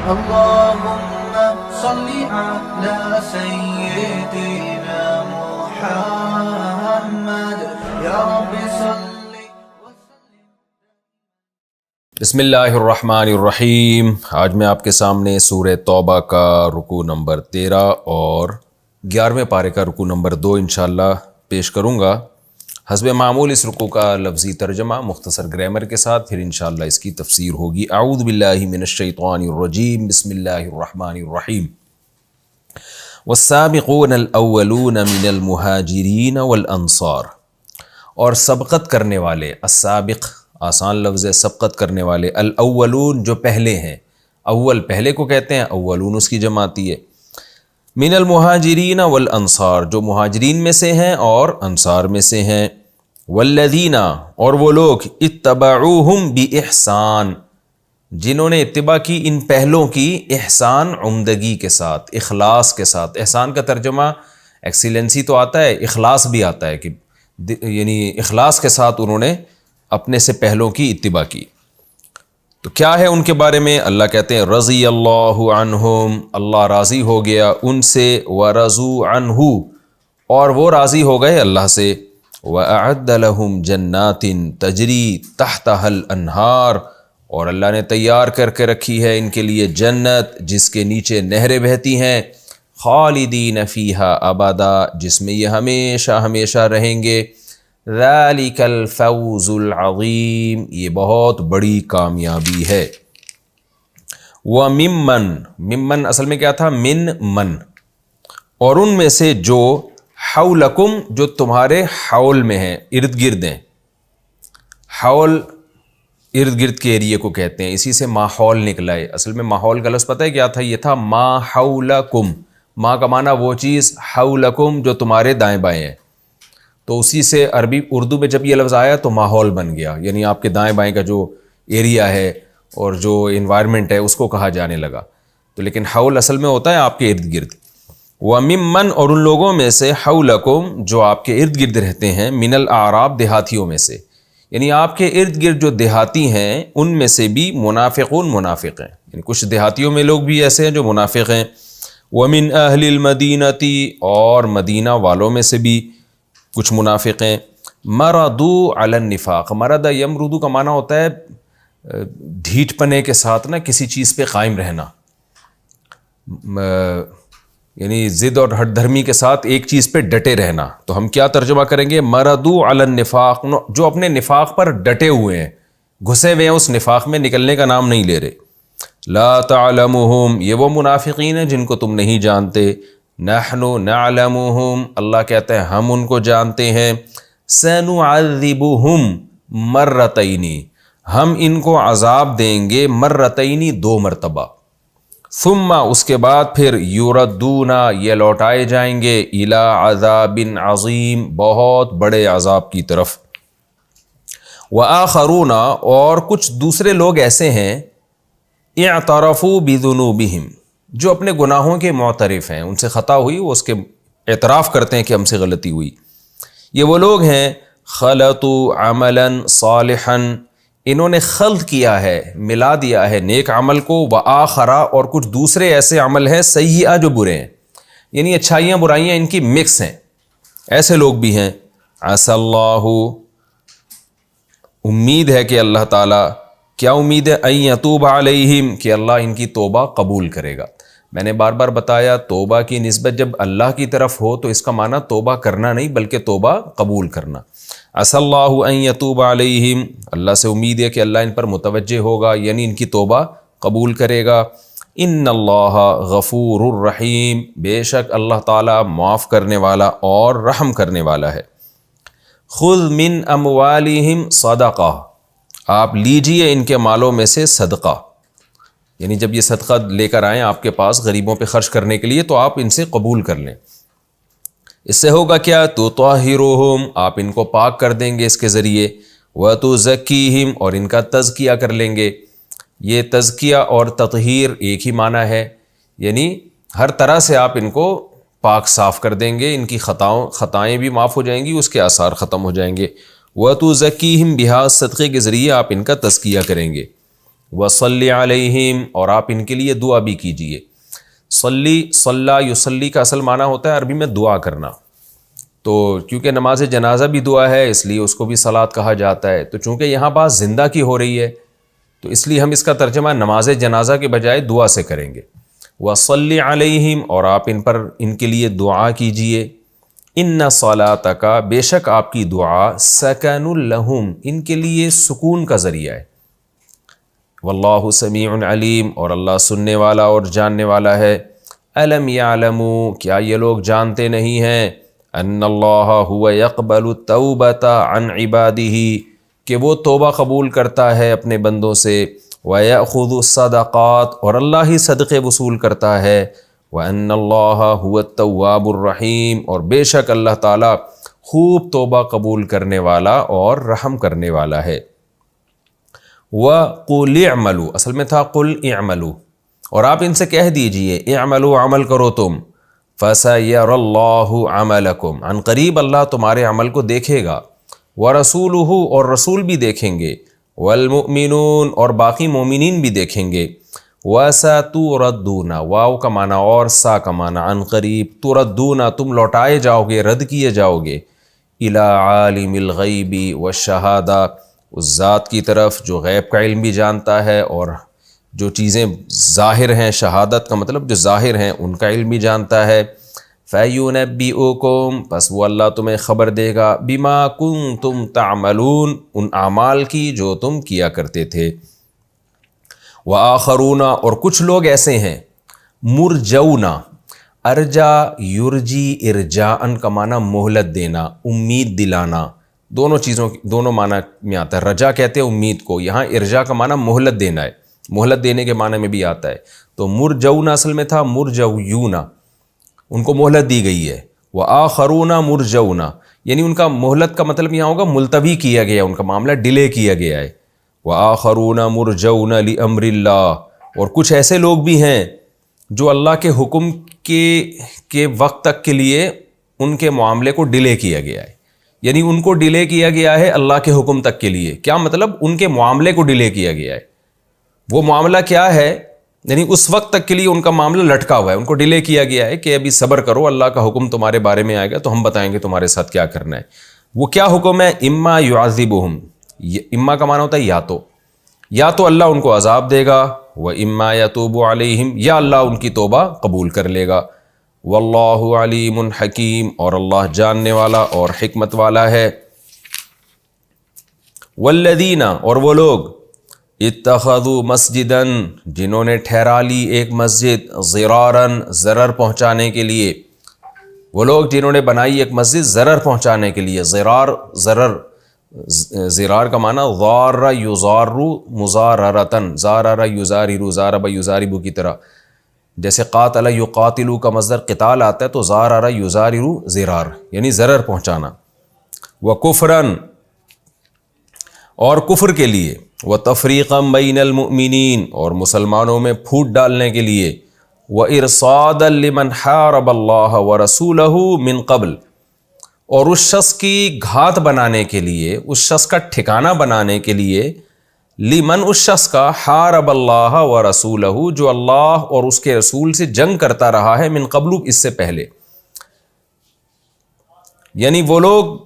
اللهم صل على سيدنا محمد یا رب صل وسلم. بسم اللہ الرحمن الرحیم. آج میں آپ کے سامنے سورہ توبہ کا رکوع نمبر 13 اور 11ویں پارے کا رکوع نمبر 2 انشاءاللہ پیش کروں گا. حسب معمول اس رکوع کا لفظی ترجمہ مختصر گرامر کے ساتھ، پھر انشاءاللہ اس کی تفسیر ہوگی. اعوذ باللہ من الشیطان الرجیم، بسم اللہ الرحمن الرحیم. والسابقون الاولون من المہاجرین والانصار، اور سبقت کرنے والے. السابق آسان لفظ ہے، سبقت کرنے والے. الاولون جو پہلے ہیں، اول پہلے کو کہتے ہیں، اولون اس کی جمع آتی ہے. من المہاجرین والانصار جو مہاجرین میں سے ہیں اور انصار میں سے ہیں. والذین اور وہ لوگ اتبعوہم باحسان جنہوں نے اتباع کی ان پہلوں کی، احسان عمدگی کے ساتھ، اخلاص کے ساتھ. احسان کا ترجمہ ایکسیلنسی تو آتا ہے، اخلاص بھی آتا ہے، کہ یعنی اخلاص کے ساتھ انہوں نے اپنے سے پہلوں کی اتباع کی. تو کیا ہے ان کے بارے میں؟ اللہ کہتے ہیں رضی اللہ عنہم، اللہ راضی ہو گیا ان سے. ورضوا عنہ اور وہ راضی ہو گئے اللہ سے. وَأَعَدَّ لَهُمْ جَنَّاتٍ تَجْرِي تَحْتَهَا الْأَنْهَارُ اور اللہ نے تیار کر کے رکھی ہے ان کے لیے جنت جس کے نیچے نہریں بہتی ہیں. خالدین فیہا ابدا جس میں یہ ہمیشہ ہمیشہ رہیں گے. ذَلِكَ الْفَوْزُ الْعَظِيمُ یہ بہت بڑی کامیابی ہے. وَمِمَّن ممن اصل میں کیا تھا؟ من من. اور ان میں سے جو حولکم جو تمہارے حول میں ہیں، ارد گرد ہیں. حول ارد گرد کے ایریے کو کہتے ہیں، اسی سے ماحول نکلا ہے. اصل میں ماحول کا لفظ پتہ ہے کیا تھا؟ یہ تھا ما حولکم. ما کا معنی وہ چیز، حولکم جو تمہارے دائیں بائیں ہیں. تو اسی سے عربی اردو میں جب یہ لفظ آیا تو ماحول بن گیا، یعنی آپ کے دائیں بائیں کا جو ایریا ہے اور جو انوائرمنٹ ہے اس کو کہا جانے لگا. تو لیکن حول اصل میں ہوتا ہے آپ کے ارد گرد. وَمِمَّن اور ان لوگوں میں سے حولکم جو آپ کے ارد گرد رہتے ہیں، من الاعراب دیہاتیوں میں سے، یعنی آپ کے ارد گرد جو دیہاتی ہیں ان میں سے بھی منافقون منافق ہیں، یعنی کچھ دیہاتیوں میں لوگ بھی ایسے ہیں جو منافق ہیں. وَمِنْ أَهْلِ الْمَدِينَةِ اور مدینہ والوں میں سے بھی کچھ منافق ہیں. مردو علی النفاق، مرد یمردو کا معنی ہوتا ہے ڈھیٹ پنے کے ساتھ نا کسی چیز پہ قائم رہنا، یعنی ضد اور ہٹ دھرمی کے ساتھ ایک چیز پہ ڈٹے رہنا. تو ہم کیا ترجمہ کریں گے؟ مردو علی النفاق جو اپنے نفاق پر ڈٹے ہوئے ہیں، گھسے ہوئے ہیں اس نفاق میں، نکلنے کا نام نہیں لے رہے. لا تعلمہم یہ وہ منافقین ہیں جن کو تم نہیں جانتے. نحن نعلمہم اللہ کہتا ہے ہم ان کو جانتے ہیں. سنعذبہم مرتین ہم ان کو عذاب دیں گے، مرتین دو مرتبہ. ثم اس کے بعد پھر یردون یہ لوٹائے جائیں گے، الی عذاب عظیم بہت بڑے عذاب کی طرف. وآخرون اور کچھ دوسرے لوگ ایسے ہیں، اعترفوا بذنوبہم جو اپنے گناہوں کے معترف ہیں، ان سے خطا ہوئی وہ اس کے اعتراف کرتے ہیں کہ ہم سے غلطی ہوئی. یہ وہ لوگ ہیں خلطوا عملا صالحا انہوں نے خلط کیا ہے، ملا دیا ہے نیک عمل کو. وآخرا اور کچھ دوسرے ایسے عمل ہیں سیئہ جو برے ہیں، یعنی اچھائیاں برائیاں ان کی مکس ہیں، ایسے لوگ بھی ہیں. عسى اللہ امید ہے کہ اللہ تعالیٰ، کیا امید ہے؟ ان یتوب علیہم کہ اللہ ان کی توبہ قبول کرے گا. میں نے بار بار بتایا توبہ کی نسبت جب اللہ کی طرف ہو تو اس کا معنی توبہ کرنا نہیں بلکہ توبہ قبول کرنا. عسى اللہ ان یتوب علیہم اللہ سے امید ہے کہ اللہ ان پر متوجہ ہوگا، یعنی ان کی توبہ قبول کرے گا. ان اللہ غفور الرحیم بے شک اللہ تعالیٰ معاف کرنے والا اور رحم کرنے والا ہے. خذ من اموالہم صدقہ آپ لیجئے ان کے مالوں میں سے صدقہ، یعنی جب یہ صدقہ لے کر آئیں آپ کے پاس غریبوں پہ خرچ کرنے کے لیے تو آپ ان سے قبول کر لیں. اس سے ہوگا کیا؟ تطہرہم آپ ان کو پاک کر دیں گے اس کے ذریعے. وتزکیہم اور ان کا تزکیہ کر لیں گے. یہ تزکیہ اور تطہیر ایک ہی معنی ہے، یعنی ہر طرح سے آپ ان کو پاک صاف کر دیں گے، ان کی خطائیں بھی معاف ہو جائیں گی، اس کے آثار ختم ہو جائیں گے. وَتُزَكِّيهِمْ بِهَا صدقے کے ذریعے آپ ان کا تزکیہ کریں گے. وصلی علیہم، اور آپ ان کے لیے دعا بھی کیجئے۔ صلی، صلی یصلی کا اصل معنی ہوتا ہے عربی میں دعا کرنا، تو کیونکہ نماز جنازہ بھی دعا ہے اس لیے اس کو بھی صلاۃ کہا جاتا ہے، تو چونکہ یہاں بات زندہ کی ہو رہی ہے تو اس لیے ہم اس کا ترجمہ نماز جنازہ کے بجائے دعا سے کریں گے۔ وصلی علیہم، اور آپ ان کے لیے دعا کیجئے۔ ان صلاتک، بے شک آپ کی دعا، سکن لہم، ان کے لیے سکون کا ذریعہ ہے۔ واللہ سمیع علیم، اور اللہ سننے والا اور جاننے والا ہے۔ الم یعلموا، کیا یہ لوگ جانتے نہیں ہیں، ان اللہ هو یقبل التوبۃ عن عبادہ، کہ وہ توبہ قبول کرتا ہے اپنے بندوں سے، ویأخذ الصدقات، اور اللہ ہی صدقے وصول کرتا ہے، وان اللہ هو التواب الرحیم، اور بے شک اللہ تعالیٰ خوب توبہ قبول کرنے والا اور رحم کرنے والا ہے۔ وَقُلِ اعْمَلُوا، اصل میں تھا قُلْ اعْمَلُوا، اور آپ ان سے کہہ دیجئے اعْمَلُوا، عمل کرو تم، فَسَيَرَى اللَّهُ عَمَلَكُمْ، عن قریب اللہ تمہارے عمل کو دیکھے گا، وَرَسُولُهُ، اور رسول بھی دیکھیں گے، وَالْمُؤْمِنُونَ، اور باقی مومنین بھی دیکھیں گے، وَسَتُرَدُّونَ، واو کا معنی اور سا کا معنی عن قریب، تردون، تم لوٹائے جاؤ گے، رد کیے جاؤ گے، اِلَى عَالِمِ الْغَيْبِ وَالشَّهَادَةِ، اس ذات کی طرف جو غیب کا علم بھی جانتا ہے اور جو چیزیں ظاہر ہیں، شہادت کا مطلب جو ظاہر ہیں ان کا علم بھی جانتا ہے۔ فَيُنَبِّئُكُم، پس وہ اللہ تمہیں خبر دے گا، بِمَا كُنتُمْ تَعْمَلُونَ، ان اعمال کی جو تم کیا کرتے تھے۔ وَآخَرُونَ، اور کچھ لوگ ایسے ہیں، مُرْجَوْنَ، ارجا یرجی ارجاءً کا معنی مہلت دینا، امید دلانا، دونوں معنی میں آتا ہے۔ رجا کہتے ہیں امید کو، یہاں ارجا کا معنی مہلت دینا ہے، مہلت دینے کے معنی میں بھی آتا ہے۔ تو مرجون اصل میں تھا مرجویون، ان کو مہلت دی گئی ہے۔ وآخرون مرجون، یعنی ان کا مہلت کا مطلب یہاں ہوگا ملتوی کیا گیا، ان کا معاملہ ڈیلے کیا گیا ہے۔ وآخرون مرجون لأمر اللہ، اور کچھ ایسے لوگ بھی ہیں جو اللہ کے حکم کے وقت تک کے لیے ان کے معاملے کو ڈیلے کیا گیا ہے، یعنی ان کو ڈیلے کیا گیا ہے اللہ کے حکم تک کے لیے۔ کیا مطلب؟ ان کے معاملے کو ڈیلے کیا گیا ہے۔ وہ معاملہ کیا ہے؟ یعنی اس وقت تک کے لیے ان کا معاملہ لٹکا ہوا ہے، ان کو ڈیلے کیا گیا ہے کہ ابھی صبر کرو، اللہ کا حکم تمہارے بارے میں آئے گا تو ہم بتائیں گے تمہارے ساتھ کیا کرنا ہے۔ وہ کیا حکم ہے؟ اما یعذبہم، اما کا معنی ہوتا ہے یا تو اللہ ان کو عذاب دے گا، و اما یتوب علیہم، یا اللہ ان کی توبہ قبول کر لے گا۔ واللہ علیم حکیم، اور اللہ جاننے والا اور حکمت والا ہے۔ والذین، اور وہ لوگ، اتخذوا مسجدا، جنہوں نے ٹھہرا لی ایک مسجد، ضرارا، ضرر پہنچانے کے لیے، وہ لوگ جنہوں نے بنائی ایک مسجد ضرر پہنچانے کے لیے۔ ضرار کا معنی ضار یضار مضاررتن، زارر یزارر، ضارب یضارب کی طرح، جیسے قاتل یقاتل کا مصدر قتال آتا ہے تو زارر یزارر ضرار، یعنی ضرر پہنچانا۔ وکفرن، اور کفر کے لیے، وتفریقا بین المؤمنین، اور مسلمانوں میں پھوٹ ڈالنے کے لیے، وارصادا لمن حارب اللہ ورسولہ من قبل، اور اس شخص کی گھات بنانے کے لیے، اس شخص کا ٹھکانہ بنانے کے لیے، لمن، اس شخص کا، حارب اللہ ورسولہ، جو اللہ اور اس کے رسول سے جنگ کرتا رہا ہے، من قبل، اس سے پہلے۔ یعنی وہ لوگ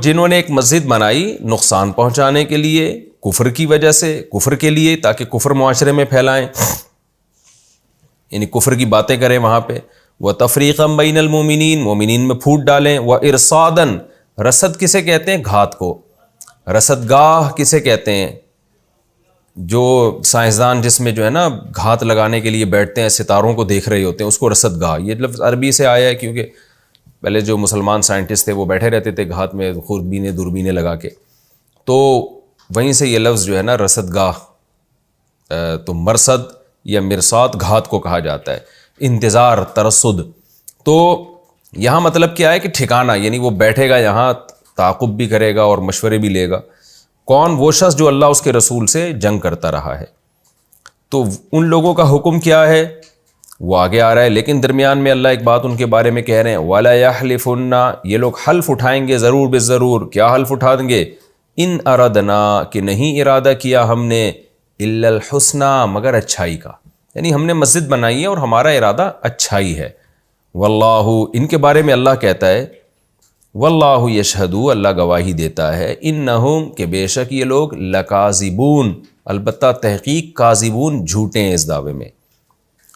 جنہوں نے ایک مسجد بنائی نقصان پہنچانے کے لیے، کفر کی وجہ سے، کفر کے لیے، تاکہ کفر معاشرے میں پھیلائیں، یعنی کفر کی باتیں کریں وہاں پہ۔ وَتَفْرِيقًا بَيْنَ الْمُؤْمِنِينَ، مومنین میں پھوٹ ڈالیں۔ وَإِرْصَادًا، رصد کسے کہتے ہیں؟ گھات کو۔ رصد گاہ کسے کہتے ہیں؟ جو سائنسدان جس میں جو ہے نا گھات لگانے کے لیے بیٹھتے ہیں، ستاروں کو دیکھ رہے ہوتے ہیں، اس کو رصد گاہ، یہ لفظ عربی سے آیا ہے، کیونکہ پہلے جو مسلمان سائنٹسٹ تھے وہ بیٹھے رہتے تھے گھات میں خوردبینیں دوربینیں لگا کے، تو وہیں سے یہ لفظ جو ہے نا رصد گاہ، تو مرصد یا مرصاد گھات کو کہا جاتا ہے، انتظار، ترصد۔ تو یہاں مطلب کیا ہے کہ ٹھکانہ، یعنی وہ بیٹھے گا یہاں، تعاقب بھی کرے گا اور مشورے بھی لے گا۔ کون؟ وہ شخص جو اللہ اس کے رسول سے جنگ کرتا رہا ہے۔ تو ان لوگوں کا حکم کیا ہے وہ آگے آ رہا ہے، لیکن درمیان میں اللہ ایک بات ان کے بارے میں کہہ رہے ہیں، وَلَا يَحْلِفُنَّ، یہ لوگ حلف اٹھائیں گے ضرور بالضرور۔ کیا حلف اٹھائیں گے؟ ان اردنا کہ نہیں ارادہ کیا ہم نے الا الحسنى مگر اچھائی کا، یعنی ہم نے مسجد بنائی ہے اور ہمارا ارادہ اچھائی ہے۔ واللہ ان کے بارے میں اللہ کہتا ہے واللہ یشہد اللہ گواہی دیتا ہے انہم کہ بے شک یہ لوگ لکاذبون البتہ تحقیق کاذبون جھوٹے ہیں اس دعوے میں۔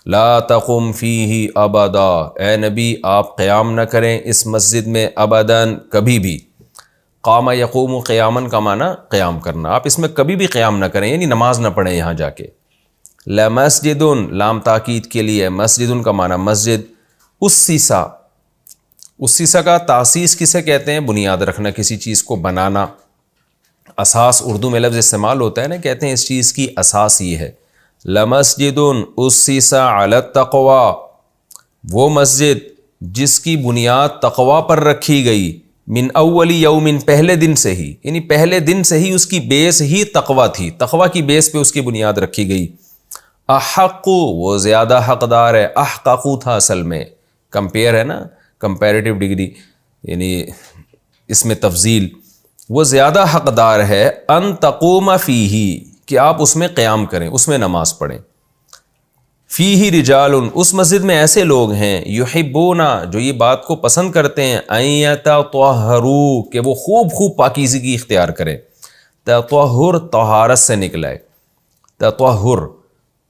لا تقم فیہ ابدا اے نبی آپ قیام نہ کریں اس مسجد میں ابداً کبھی بھی۔ قام یقوم قیامن کا معنی قیام کرنا، آپ اس میں کبھی بھی قیام نہ کریں یعنی نماز نہ پڑھیں یہاں جا کے۔ لمسجد لام تاکید کے لیے، مسجد کا معنی مسجد، اسیسا کا تاسیس کسے کہتے ہیں؟ بنیاد رکھنا، کسی چیز کو بنانا۔ اساس اردو میں لفظ استعمال ہوتا ہے نا، کہتے ہیں اس چیز کی اساس یہ ہے۔ لمسجد اسسا علی التقوی، وہ مسجد جس کی بنیاد تقوی پر رکھی گئی، من اول یوم پہلے دن سے ہی، یعنی پہلے دن سے ہی اس کی بیس ہی تقوی تھی، تقوی کی بیس پہ اس کی بنیاد رکھی گئی۔ احق وہ زیادہ حقدار ہے، احققو تھا اصل میں، کمپیئر ہے نا، کمپیریٹیو ڈگری یعنی اس میں تفضیل، وہ زیادہ حقدار ہے ان تقوم فیہ کہ آپ اس میں قیام کریں، اس میں نماز پڑھیں۔ فیہ رجال اس مسجد میں ایسے لوگ ہیں یحبون جو یہ بات کو پسند کرتے ہیں ان یتطہروا کہ وہ خوب خوب پاکیزگی اختیار کریں۔ تطہر طہارت سے نکلا ہے، تطہر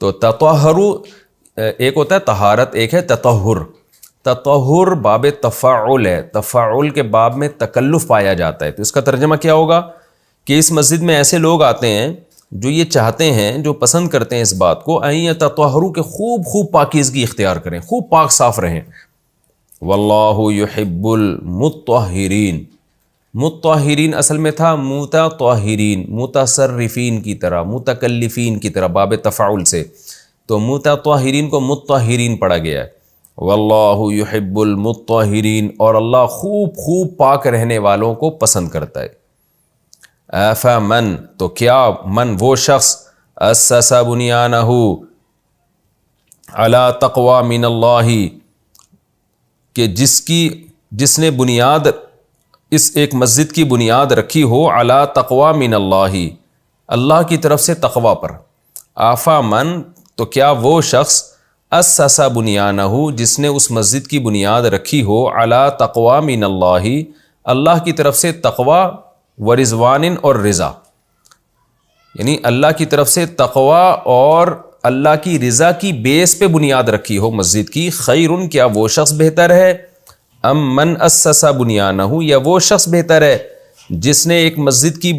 تو تطہروا ایک ہوتا ہے طہارت، ایک ہے تطہر۔ تطہر باب تفاعل ہے، تفاعل کے باب میں تکلف پایا جاتا ہے، تو اس کا ترجمہ کیا ہوگا کہ اس مسجد میں ایسے لوگ آتے ہیں جو یہ چاہتے ہیں، جو پسند کرتے ہیں اس بات کو ان یتطہروا کہ خوب خوب پاکیزگی اختیار کریں، خوب پاک صاف رہیں۔ واللہ یحب المطہرین، مطہرین اصل میں تھا متطہرین، متصرفین کی طرح، متکلفین کی طرح باب تفاعل سے، تو متطہرین کو مطہرین پڑھا گیا ہے۔ واللہ یحب المطہرین اور اللہ خوب خوب پاک رہنے والوں کو پسند کرتا ہے۔ افمن تو کیا من وہ شخص اسس بنیانہ علی تقوی من اللہ کہ جس نے بنیاد اس ایک مسجد کی بنیاد رکھی ہو علی تقوی من اللہ اللہ کی طرف سے تقوی پر۔ افمن تو کیا وہ شخص اسس بنیانہ جس نے اس مسجد کی بنیاد رکھی ہو علی تقوی من اللہ اللہ کی طرف سے تقوی و رضوان اور رضا، یعنی اللہ کی طرف سے تقوی اور اللہ کی رضا کی بیس پہ بنیاد رکھی ہو مسجد کی، خیرن کیا وہ شخص بہتر ہے، ام من اسس بنیانہ یا وہ شخص بہتر ہے جس نے ایک مسجد کی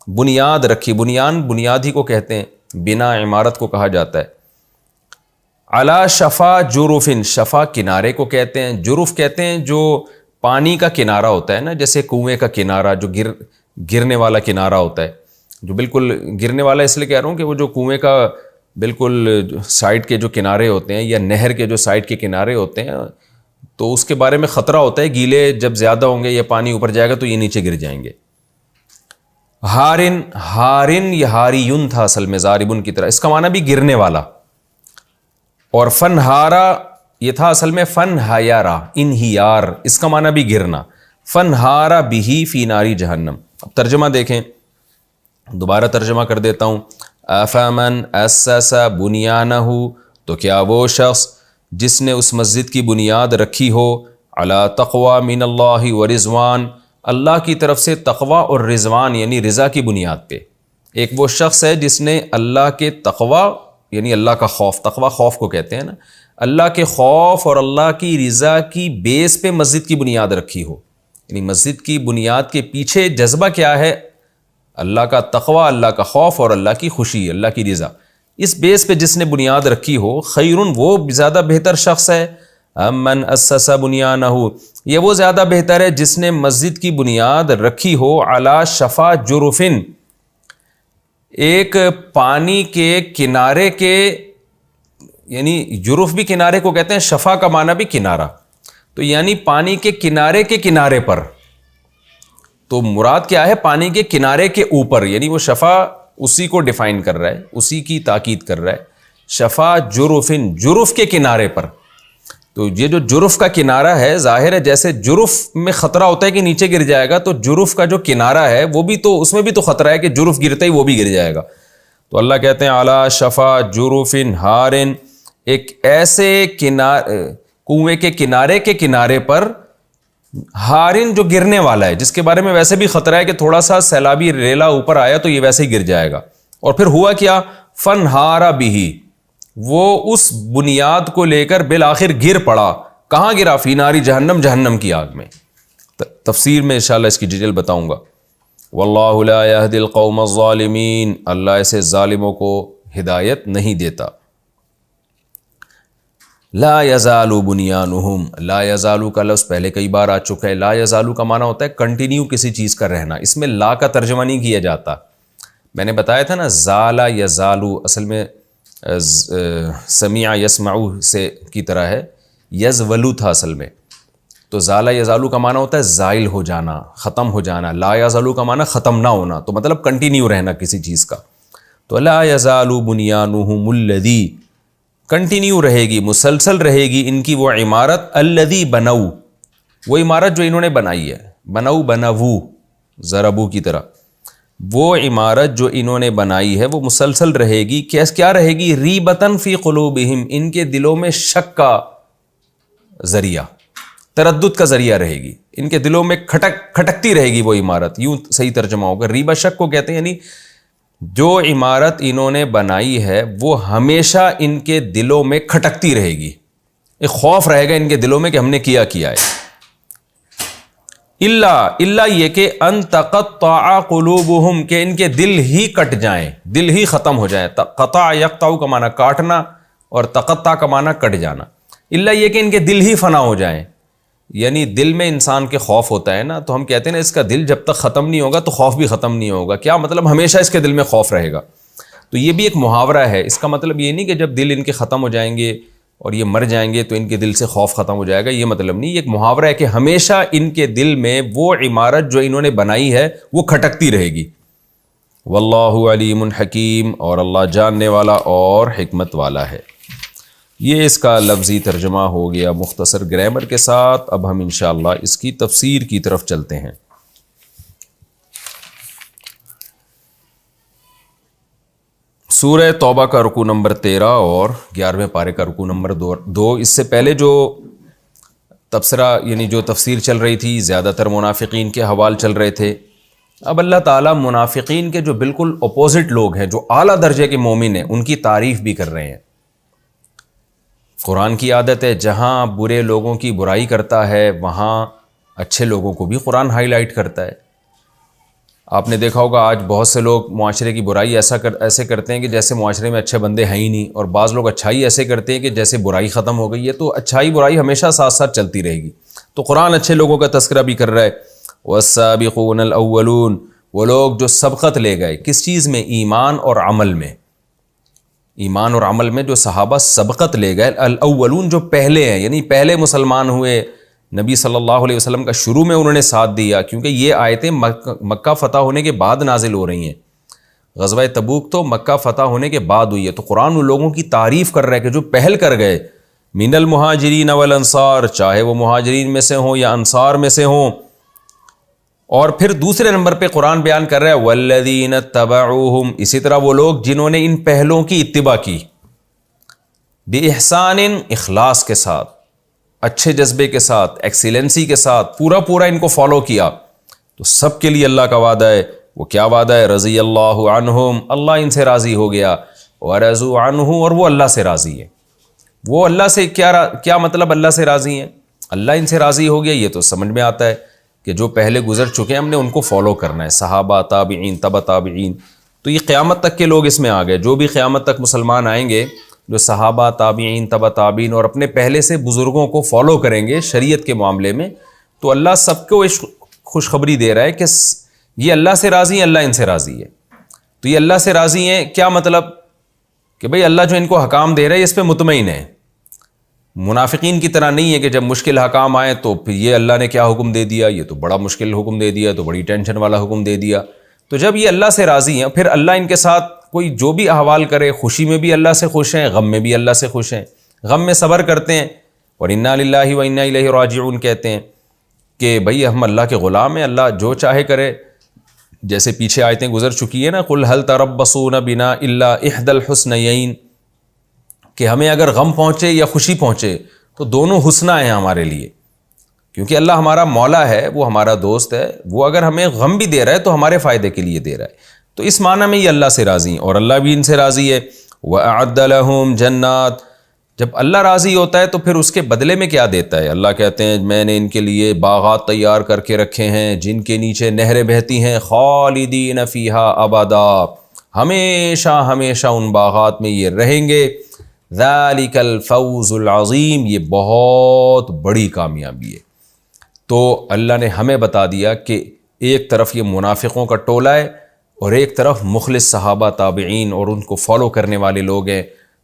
بنیاد رکھی، بنیاد ہی کو کہتے ہیں، بنا عمارت کو کہا جاتا ہے۔ علی شفا جرفن، شفا کنارے کو کہتے ہیں، جرف کہتے ہیں جو پانی کا کنارہ ہوتا ہے نا، جیسے کنویں کا کنارہ جو گرنے والا کنارہ ہوتا ہے، جو بالکل گرنے والا اس لیے کہہ رہا ہوں کہ وہ جو کنویں کا بالکل سائڈ کے جو کنارے ہوتے ہیں یا نہر کے جو سائڈ کے کنارے ہوتے ہیں، تو اس کے بارے میں خطرہ ہوتا ہے گیلے جب زیادہ ہوں گے یا پانی اوپر جائے گا تو یہ نیچے گر جائیں گے۔ ہارن یا ہاریون تھا اصل میں، زاربن کی طرح، اس کا معنی بھی گرنے والا، اور فنہارا یہ تھا اصل میں فنہیارا، انہیار، اس کا معنی بھی گرنا، فنہارا بہی فی ناری جہنم۔ اب ترجمہ دیکھیں، دوبارہ ترجمہ کر دیتا ہوں۔ افمن اسس بنیانہ تو کیا وہ شخص جس نے اس مسجد کی بنیاد رکھی ہو علی تقوی من اللہ و رضوان اللہ کی طرف سے تقوی اور رضوان یعنی رضا کی بنیاد پہ، ایک وہ شخص ہے جس نے اللہ کے تقوی یعنی اللہ کا خوف، تقوی خوف کو کہتے ہیں نا، اللہ کے خوف اور اللہ کی رضا کی بیس پہ مسجد کی بنیاد رکھی ہو، یعنی مسجد کی بنیاد کے پیچھے جذبہ کیا ہے؟ اللہ کا تقوی، اللہ کا خوف اور اللہ کی خوشی، اللہ کی رضا، اس بیس پہ جس نے بنیاد رکھی ہو، خیرن وہ زیادہ بہتر شخص ہے، من اسس بنیانہ یہ وہ زیادہ بہتر ہے جس نے مسجد کی بنیاد رکھی ہو علی شفا جرفن ایک پانی کے کنارے کے، یعنی جرف بھی کنارے کو کہتے ہیں، شفا کا معنی بھی کنارہ، تو یعنی پانی کے کنارے پر، تو مراد کیا ہے؟ پانی کے کنارے کے اوپر، یعنی وہ شفا اسی کو ڈیفائن کر رہا ہے، اسی کی تاکید کر رہا ہے، شفا جرفن جرف کے کنارے پر، تو یہ جو جرف کا کنارہ ہے، ظاہر ہے جیسے جرف میں خطرہ ہوتا ہے کہ نیچے گر جائے گا، تو جرف کا جو کنارہ ہے وہ بھی تو، اس میں بھی تو خطرہ ہے کہ جرف گرتے ہی وہ بھی گر جائے گا. تو اللہ کہتے ہیں علی شفا جرف ہار، ایک ایسے کنویں کے کنارے پر، ہارن جو گرنے والا ہے، جس کے بارے میں ویسے بھی خطرہ ہے کہ تھوڑا سا سیلابی ریلا اوپر آیا تو یہ ویسے ہی گر جائے گا. اور پھر ہوا کیا؟ فنہارا بہی، وہ اس بنیاد کو لے کر بالآخر گر پڑا. کہاں گرا؟ فی ناری جہنم، جہنم کی آگ میں. تفسیر میں انشاءاللہ اس کی ڈیٹیل بتاؤں گا. واللہ لا یہدی القوم الظالمین، اللہ ایسے ظالموں کو ہدایت نہیں دیتا. لا یزال بنیانہم، لا یزالو کا لفظ پہلے کئی بار آ چکا ہے. لا یزالو کا معنی ہوتا ہے کنٹینیو کسی چیز کا رہنا. اس میں لا کا ترجمہ نہیں کیا جاتا. میں نے بتایا تھا نا، زالا یزالو اصل میں سمیع یسمعو سے کی طرح ہے، یزولو تھا اصل میں. تو زالا یزالو کا معنی ہوتا ہے زائل ہو جانا، ختم ہو جانا. لا یزالو کا معنی ختم نہ ہونا، تو مطلب کنٹینیو رہنا کسی چیز کا. تو لا یزال بنیانہم الذی، کنٹینیو رہے گی، مسلسل رہے گی ان کی وہ عمارت، الذی بنو، وہ عمارت جو انہوں نے بنائی ہے. بنو ضربو کی طرح، وہ عمارت جو انہوں نے بنائی ہے وہ مسلسل رہے گی. کیا رہے گی؟ ریبتن فی قلوبہم، ان کے دلوں میں شک کا ذریعہ، تردد کا ذریعہ رہے گی. ان کے دلوں میں کھٹکتی رہے گی وہ عمارت، یوں صحیح ترجمہ ہوگا. ریبہ شک کو کہتے ہیں، یعنی جو عمارت انہوں نے بنائی ہے وہ ہمیشہ ان کے دلوں میں کھٹکتی رہے گی. ایک خوف رہے گا ان کے دلوں میں کہ ہم نے کیا ہے. اللہ یہ کہ ان تقطع قلوبہم، کہ ان کے دل ہی کٹ جائیں، دل ہی ختم ہو جائیں. قطع یقطع کا معنی کاٹنا اور تقطع کا معنی کٹ جانا. اللہ یہ کہ ان کے دل ہی فنا ہو جائیں. یعنی دل میں انسان کے خوف ہوتا ہے نا، تو ہم کہتے ہیں نا اس کا دل جب تک ختم نہیں ہوگا تو خوف بھی ختم نہیں ہوگا. کیا مطلب؟ ہمیشہ اس کے دل میں خوف رہے گا. تو یہ بھی ایک محاورہ ہے. اس کا مطلب یہ نہیں کہ جب دل ان کے ختم ہو جائیں گے اور یہ مر جائیں گے تو ان کے دل سے خوف ختم ہو جائے گا، یہ مطلب نہیں. یہ ایک محاورہ ہے کہ ہمیشہ ان کے دل میں وہ عمارت جو انہوں نے بنائی ہے وہ کھٹکتی رہے گی. واللہ علیم حکیم، اور اللہ جاننے والا اور حکمت والا ہے. یہ اس کا لفظی ترجمہ ہو گیا مختصر گرامر کے ساتھ. اب ہم انشاءاللہ اس کی تفسیر کی طرف چلتے ہیں. سورہ توبہ کا رکوع نمبر 13 اور 11ویں پارے کا رکوع نمبر 2. اس سے پہلے جو تبصرہ یعنی جو تفسیر چل رہی تھی زیادہ تر منافقین کے حوال چل رہے تھے. اب اللہ تعالیٰ منافقین کے جو بالکل اپوزٹ لوگ ہیں، جو اعلیٰ درجے کے مومن ہیں، ان کی تعریف بھی کر رہے ہیں. قرآن کی عادت ہے جہاں برے لوگوں کی برائی کرتا ہے وہاں اچھے لوگوں کو بھی قرآن ہائی لائٹ کرتا ہے. آپ نے دیکھا ہوگا آج بہت سے لوگ معاشرے کی برائی ایسے کرتے ہیں کہ جیسے معاشرے میں اچھے بندے ہیں ہی نہیں، اور بعض لوگ اچھائی ایسے کرتے ہیں کہ جیسے برائی ختم ہو گئی ہے. تو اچھائی برائی ہمیشہ ساتھ ساتھ چلتی رہے گی. تو قرآن اچھے لوگوں کا تذکرہ بھی کر رہا ہے. والسابقون الاولون، وہ لوگ جو سبقت لے گئے کس چیز میں؟ ایمان اور عمل میں. ایمان اور عمل میں جو صحابہ سبقت لے گئے، الاولون جو پہلے ہیں، یعنی پہلے مسلمان ہوئے، نبی صلی اللہ علیہ وسلم کا شروع میں انہوں نے ساتھ دیا، کیونکہ یہ آیتیں مکہ فتح ہونے کے بعد نازل ہو رہی ہیں. غزوہ تبوک تو مکہ فتح ہونے کے بعد ہوئی ہے. تو قرآن ان لوگوں کی تعریف کر رہا ہے کہ جو پہل کر گئے، من المہاجرین والانصار، چاہے وہ مہاجرین میں سے ہوں یا انصار میں سے ہوں. اور پھر دوسرے نمبر پہ قرآن بیان کر رہا ہے والذین اتبعوہم، اسی طرح وہ لوگ جنہوں نے ان پہلوں کی اتباع کی، بِإِحْسَانٍ، اخلاص کے ساتھ، اچھے جذبے کے ساتھ، ایکسیلنسی کے ساتھ پورا ان کو فالو کیا. تو سب کے لیے اللہ کا وعدہ ہے. وہ کیا وعدہ ہے؟ رضی اللہ عنہم، اللہ ان سے راضی ہو گیا. ورضوا عنہ، اور وہ اللہ سے راضی ہے. وہ اللہ سے کیا مطلب اللہ سے راضی ہیں؟ اللہ ان سے راضی ہو گیا، یہ تو سمجھ میں آتا ہے کہ جو پہلے گزر چکے ہیں ہم نے ان کو فالو کرنا ہے، صحابہ، تابعین، تبع تابعین. تو یہ قیامت تک کے لوگ اس میں آ گئے. جو بھی قیامت تک مسلمان آئیں گے، جو صحابہ، تابعین، تبع تابعین اور اپنے پہلے سے بزرگوں کو فالو کریں گے شریعت کے معاملے میں، تو اللہ سب کو خوشخبری دے رہا ہے کہ یہ اللہ سے راضی ہیں، اللہ ان سے راضی ہے. تو یہ اللہ سے راضی ہیں کیا مطلب؟ کہ بھئی اللہ جو ان کو حکام دے رہا ہے اس پہ مطمئن ہے. منافقین کی طرح نہیں ہے کہ جب مشکل حکام آئے تو پھر یہ اللہ نے کیا حکم دے دیا، یہ تو بڑا مشکل حکم دے دیا، تو بڑی ٹینشن والا حکم دے دیا. تو جب یہ اللہ سے راضی ہیں، پھر اللہ ان کے ساتھ کوئی جو بھی احوال کرے، خوشی میں بھی اللہ سے خوش ہیں، غم میں بھی اللہ سے خوش ہیں. غم میں صبر کرتے ہیں اور انا للہ و انا الیہ راجعون کہتے ہیں کہ بھئی ہم اللہ کے غلام ہیں, اللہ جو چاہے کرے. جیسے پیچھے آیتیں گزر چکی ہیں نا, قل هل تربصون بنا الا احدى الحسنیین, کہ ہمیں اگر غم پہنچے یا خوشی پہنچے تو دونوں حسنہ ہیں ہمارے لیے, کیونکہ اللہ ہمارا مولا ہے, وہ ہمارا دوست ہے, وہ اگر ہمیں غم بھی دے رہا ہے تو ہمارے فائدے کے لیے دے رہا ہے. تو اس معنی میں یہ اللہ سے راضی ہیں اور اللہ بھی ان سے راضی ہے. وَأَعَدَّ لَهُمْ جَنَّاتٍ, جب اللہ راضی ہوتا ہے تو پھر اس کے بدلے میں کیا دیتا ہے؟ اللہ کہتے ہیں میں نے ان کے لیے باغات تیار کر کے رکھے ہیں جن کے نیچے نہریں بہتی ہیں, خالدین فیہا ابدا, ہمیشہ ہمیشہ ان باغات میں یہ رہیں گے. ذالک الفوز العظیم, یہ بہت بڑی کامیابی ہے. تو اللہ نے ہمیں بتا دیا کہ ایک طرف یہ منافقوں کا ٹولہ ہے اور ایک طرف مخلص صحابہ تابعین اور ان کو فالو کرنے والے لوگ ہیں,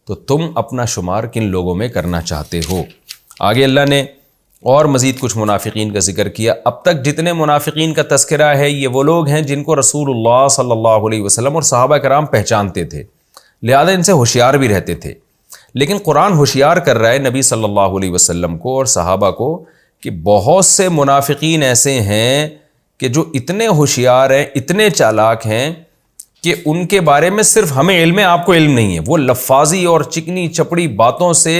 تو تم اپنا شمار کن لوگوں میں کرنا چاہتے ہو؟ آگے اللہ نے اور مزید کچھ منافقین کا ذکر کیا. اب تک جتنے منافقین کا تذکرہ ہے یہ وہ لوگ ہیں جن کو رسول اللہ صلی اللہ علیہ وسلم اور صحابہ کرام پہچانتے تھے, لہذا ان سے ہوشیار بھی رہتے تھے. لیکن قرآن ہوشیار کر رہا ہے نبی صلی اللہ علیہ وسلم کو اور صحابہ کو کہ بہت سے منافقین ایسے ہیں کہ جو اتنے ہوشیار ہیں, اتنے چالاک ہیں کہ ان کے بارے میں صرف ہمیں علم ہے, آپ کو علم نہیں ہے. وہ لفاظی اور چکنی چپڑی باتوں سے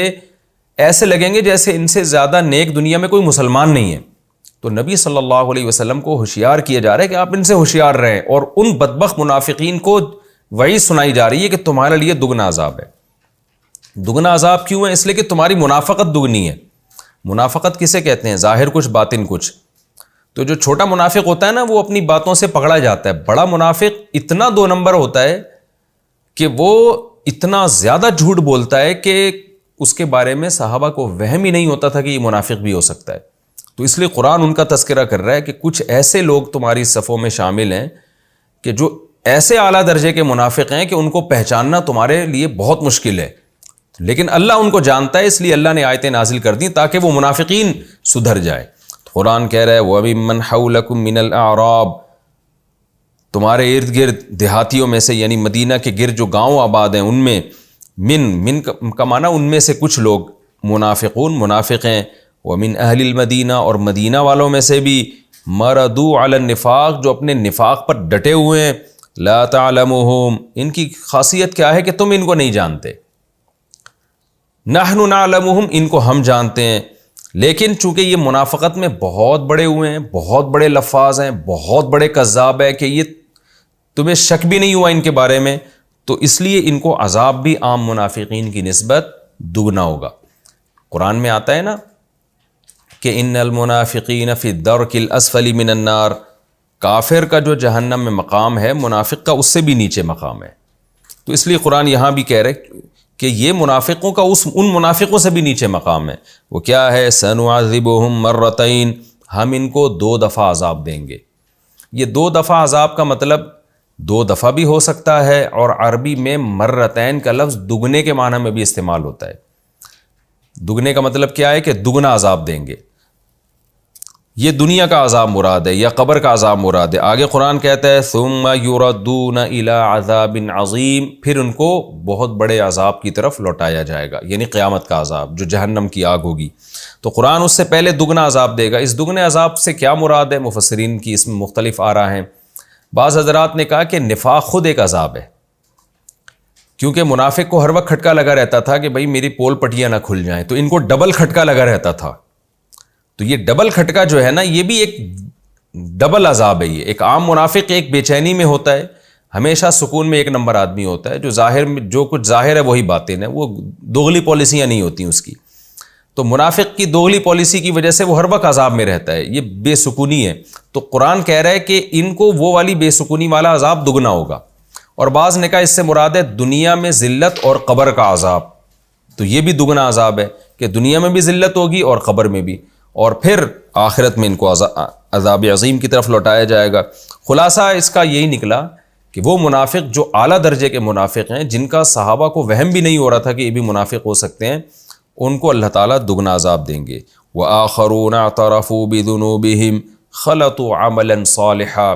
ایسے لگیں گے جیسے ان سے زیادہ نیک دنیا میں کوئی مسلمان نہیں ہے. تو نبی صلی اللہ علیہ وسلم کو ہوشیار کیا جا رہا ہے کہ آپ ان سے ہوشیار رہیں, اور ان بدبخت منافقین کو وعید سنائی جا رہی ہے کہ تمہارے لیے دگنا عذاب ہے. دگنا عذاب کیوں ہے؟ اس لیے کہ تمہاری منافقت دگنی ہے. منافقت کسے کہتے ہیں؟ ظاہر کچھ باطن کچھ. تو جو چھوٹا منافق ہوتا ہے نا وہ اپنی باتوں سے پکڑا جاتا ہے. بڑا منافق اتنا 2 نمبر ہوتا ہے کہ وہ اتنا زیادہ جھوٹ بولتا ہے کہ اس کے بارے میں صحابہ کو وہم ہی نہیں ہوتا تھا کہ یہ منافق بھی ہو سکتا ہے. تو اس لیے قرآن ان کا تذکرہ کر رہا ہے کہ کچھ ایسے لوگ تمہاری صفوں میں شامل ہیں کہ جو ایسے اعلیٰ درجے کے منافق ہیں کہ ان کو پہچاننا تمہارے لیے بہت مشکل ہے, لیکن اللہ ان کو جانتا ہے, اس لیے اللہ نے آیتیں نازل کر دیں تاکہ وہ منافقین سدھر جائے. قرآن کہہ رہا ہے وَمِمَّنْ حَوْلَكُمْ مِنَ الْأَعْرَابِ, تمہارے ارد گرد دیہاتیوں میں سے, یعنی مدینہ کے گرد جو گاؤں آباد ہیں ان میں, من کا معنی ان میں سے کچھ لوگ منافقون منافق ہیں, وَمِنْ أَهْلِ الْمَدِينَةِ, اور مدینہ والوں میں سے بھی, مَرَدُوا عَلَى النِّفَاقِ, جو اپنے نفاق پر ڈٹے ہوئے ہیں, لَا تَعْلَمُهُمْ, ان کی خاصیت کیا ہے کہ تم ان کو نہیں جانتے, نَحْنُ نَعْلَمُهُمْ, ان کو ہم جانتے ہیں. لیکن چونکہ یہ منافقت میں بہت بڑے ہوئے ہیں, بہت بڑے لفاظ ہیں, بہت بڑے کذاب ہیں کہ یہ تمہیں شک بھی نہیں ہوا ان کے بارے میں, تو اس لیے ان کو عذاب بھی عام منافقین کی نسبت دگنا ہوگا. قرآن میں آتا ہے نا کہ ان المنافقین فی الدرک الاسفل من النار, کافر کا جو جہنم میں مقام ہے منافق کا اس سے بھی نیچے مقام ہے. تو اس لیے قرآن یہاں بھی کہہ رہے کہ یہ منافقوں کا ان منافقوں سے بھی نیچے مقام ہے. وہ کیا ہے؟ سنعذبہم مرتین, ہم ان کو 2 دفعہ عذاب دیں گے. یہ 2 دفعہ عذاب کا مطلب 2 دفعہ بھی ہو سکتا ہے, اور عربی میں مرتین کا لفظ دگنے کے معنی میں بھی استعمال ہوتا ہے. دگنے کا مطلب کیا ہے کہ دگنا عذاب دیں گے. یہ دنیا کا عذاب مراد ہے یا قبر کا عذاب مراد ہے. آگے قرآن کہتا ہے ثم یردون الی عذاب عظیم, پھر ان کو بہت بڑے عذاب کی طرف لوٹایا جائے گا, یعنی قیامت کا عذاب جو جہنم کی آگ ہوگی. تو قرآن اس سے پہلے دگنا عذاب دے گا. اس دگنے عذاب سے کیا مراد ہے؟ مفسرین کی اس میں مختلف آراء ہیں. بعض حضرات نے کہا کہ نفاق خود ایک عذاب ہے, کیونکہ منافق کو ہر وقت کھٹکا لگا رہتا تھا کہ بھئی میری پول پٹیاں نہ کھل جائیں, تو ان کو ڈبل کھٹکا لگا رہتا تھا. تو یہ ڈبل کھٹکا جو ہے نا یہ بھی ایک ڈبل عذاب ہے. یہ ایک عام منافق ایک بے چینی میں ہوتا ہے, ہمیشہ سکون میں 1 نمبر آدمی ہوتا ہے, جو ظاہر میں جو کچھ ظاہر ہے وہی باطن ہے, وہ دوغلی پالیسیاں نہیں ہوتی اس کی. تو منافق کی دوغلی پالیسی کی وجہ سے وہ ہر وقت عذاب میں رہتا ہے, یہ بے سکونی ہے. تو قرآن کہہ رہا ہے کہ ان کو وہ والی بے سکونی والا عذاب دگنا ہوگا. اور بعض نے کہا اس سے مراد ہے دنیا میں ذلت اور قبر کا عذاب, تو یہ بھی دگنا عذاب ہے کہ دنیا میں بھی ذلت ہوگی اور قبر میں بھی, اور پھر آخرت میں ان کو عذاب عظیم کی طرف لوٹایا جائے گا. خلاصہ اس کا یہی نکلا کہ وہ منافق جو اعلیٰ درجے کے منافق ہیں, جن کا صحابہ کو وہم بھی نہیں ہو رہا تھا کہ یہ بھی منافق ہو سکتے ہیں, ان کو اللہ تعالیٰ دگنا عذاب دیں گے. وَآخَرُونَ اعْتَرَفُوا بِذُنُوبِهِمْ خَلَطُوا عَمَلًا صَالِحًا,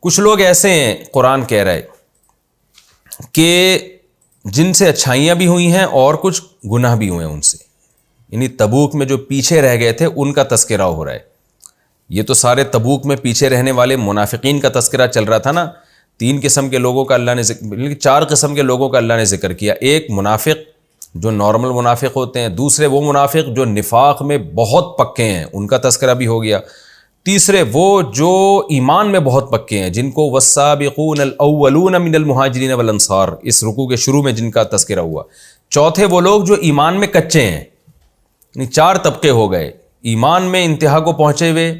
کچھ لوگ ایسے ہیں قرآن کہہ رہا ہے کہ جن سے اچھائیاں بھی ہوئی ہیں اور کچھ گناہ بھی ہوئے ہیں ان سے, یعنی تبوک میں جو پیچھے رہ گئے تھے ان کا تذکرہ ہو رہا ہے. یہ تو سارے تبوک میں پیچھے رہنے والے منافقین کا تذکرہ چل رہا تھا نا. 3 قسم کے لوگوں کا اللہ نے ذکر، 4 قسم کے لوگوں کا اللہ نے ذکر کیا. ایک منافق جو نارمل منافق ہوتے ہیں، دوسرے وہ منافق جو نفاق میں بہت پکے ہیں، ان کا تذکرہ بھی ہو گیا. تیسرے وہ جو ایمان میں بہت پکے ہیں، جن کو والسابقون الاولون من المہاجرین والانصار اس رکوع کے شروع میں جن کا تذکرہ ہوا. چوتھے وہ لوگ جو ایمان میں کچے ہیں. یعنی 4 طبقے ہو گئے. ایمان میں انتہا کو پہنچے ہوئے،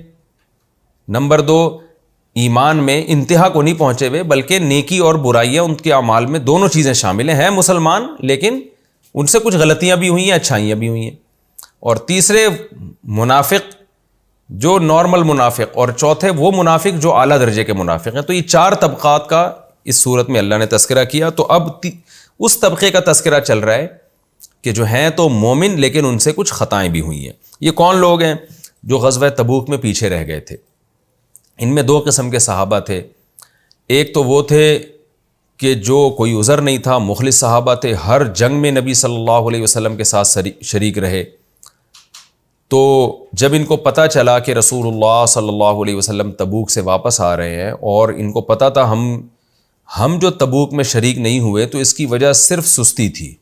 نمبر 2 ایمان میں انتہا کو نہیں پہنچے ہوئے بلکہ نیکی اور برائیاں ان کے اعمال میں دونوں چیزیں شامل ہیں مسلمان لیکن ان سے کچھ غلطیاں بھی ہوئی ہیں، اچھائیاں بھی ہوئی ہیں. اور تیسرے منافق جو نارمل منافق، اور چوتھے وہ منافق جو اعلیٰ درجے کے منافق ہیں. تو یہ 4 طبقات کا اس صورت میں اللہ نے تذکرہ کیا. تو اب اس طبقے کا تذکرہ چل رہا ہے کہ جو ہیں تو مومن لیکن ان سے کچھ خطائیں بھی ہوئی ہیں. یہ کون لوگ ہیں؟ جو غزوہ تبوک میں پیچھے رہ گئے تھے. ان میں 2 قسم کے صحابہ تھے. ایک تو وہ تھے کہ جو کوئی عذر نہیں تھا، مخلص صحابہ تھے، ہر جنگ میں نبی صلی اللہ علیہ وسلم کے ساتھ شریک رہے. تو جب ان کو پتہ چلا کہ رسول اللہ صلی اللہ علیہ وسلم تبوک سے واپس آ رہے ہیں اور ان کو پتہ تھا ہم جو تبوک میں شریک نہیں ہوئے تو اس کی وجہ صرف سستی تھی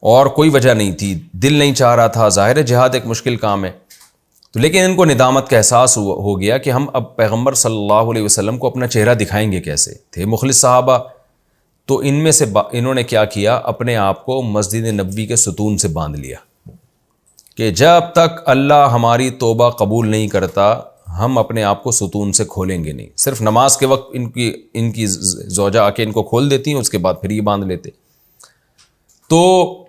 اور کوئی وجہ نہیں تھی، دل نہیں چاہ رہا تھا. ظاہر ہے جہاد ایک مشکل کام ہے. تو لیکن ان کو ندامت کا احساس ہو گیا کہ ہم اب پیغمبر صلی اللہ علیہ وسلم کو اپنا چہرہ دکھائیں گے کیسے. تھے مخلص صحابہ. تو ان میں سے انہوں نے کیا کیا، اپنے آپ کو مسجد نبوی کے ستون سے باندھ لیا کہ جب تک اللہ ہماری توبہ قبول نہیں کرتا ہم اپنے آپ کو ستون سے کھولیں گے نہیں. صرف نماز کے وقت ان کی زوجہ آ کے ان کو کھول دیتی ہیں، اس کے بعد پھر یہ باندھ لیتے. تو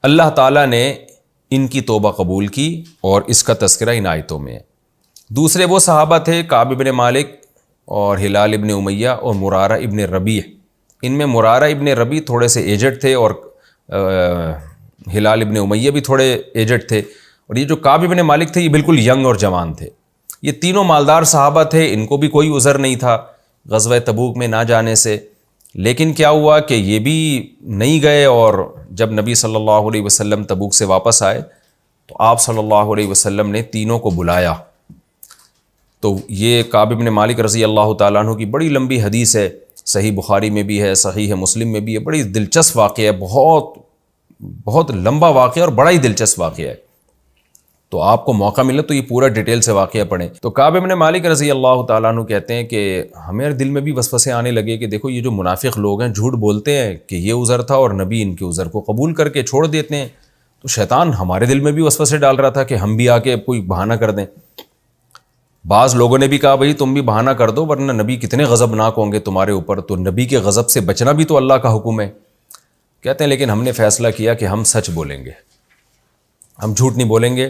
اللہ تعالیٰ نے ان کی توبہ قبول کی اور اس کا تذکرہ ان آیتوں میں ہے. دوسرے وہ صحابہ تھے کعب ابن مالک اور ہلال ابن امیہ اور مرارہ ابن ربیع. ان میں مرارہ ابن ربیع تھوڑے سے ایجڈ تھے اور ہلال ابن امیہ بھی تھوڑے ایجڈ تھے، اور یہ جو کعب ابن مالک تھے یہ بالکل ینگ اور جوان تھے. یہ تینوں مالدار صحابہ تھے، ان کو بھی کوئی عذر نہیں تھا غزوہ تبوک میں نہ جانے سے. لیکن کیا ہوا کہ یہ بھی نہیں گئے، اور جب نبی صلی اللہ علیہ وسلم تبوک سے واپس آئے تو آپ صلی اللہ علیہ وسلم نے تینوں کو بلایا. تو یہ کعب ابن مالک رضی اللہ تعالیٰ عنہ کی بڑی لمبی حدیث ہے، صحیح بخاری میں بھی ہے، صحیح مسلم میں بھی ہے. بڑی دلچسپ واقعہ ہے، بہت لمبا واقعہ اور بڑا ہی دلچسپ واقعہ ہے. تو آپ کو موقع ملے تو یہ پورا ڈیٹیل سے واقعہ پڑھیں. تو کعب ابن مالک رضی اللہ تعالیٰ عنہ کہتے ہیں کہ ہمارے دل میں بھی وسوسے آنے لگے کہ دیکھو یہ جو منافق لوگ ہیں جھوٹ بولتے ہیں کہ یہ عذر تھا اور نبی ان کے عذر کو قبول کر کے چھوڑ دیتے ہیں. تو شیطان ہمارے دل میں بھی وسوسے ڈال رہا تھا کہ ہم بھی آ کے کوئی بہانہ کر دیں. بعض لوگوں نے بھی کہا بھائی تم بھی بہانہ کر دو ورنہ نبی کتنے غضبناک ہوں گے تمہارے اوپر. تو نبی کے غضب سے بچنا بھی تو اللہ کا حکم ہے. کہتے ہیں لیکن ہم نے فیصلہ کیا کہ ہم سچ بولیں گے، ہم جھوٹ نہیں بولیں گے.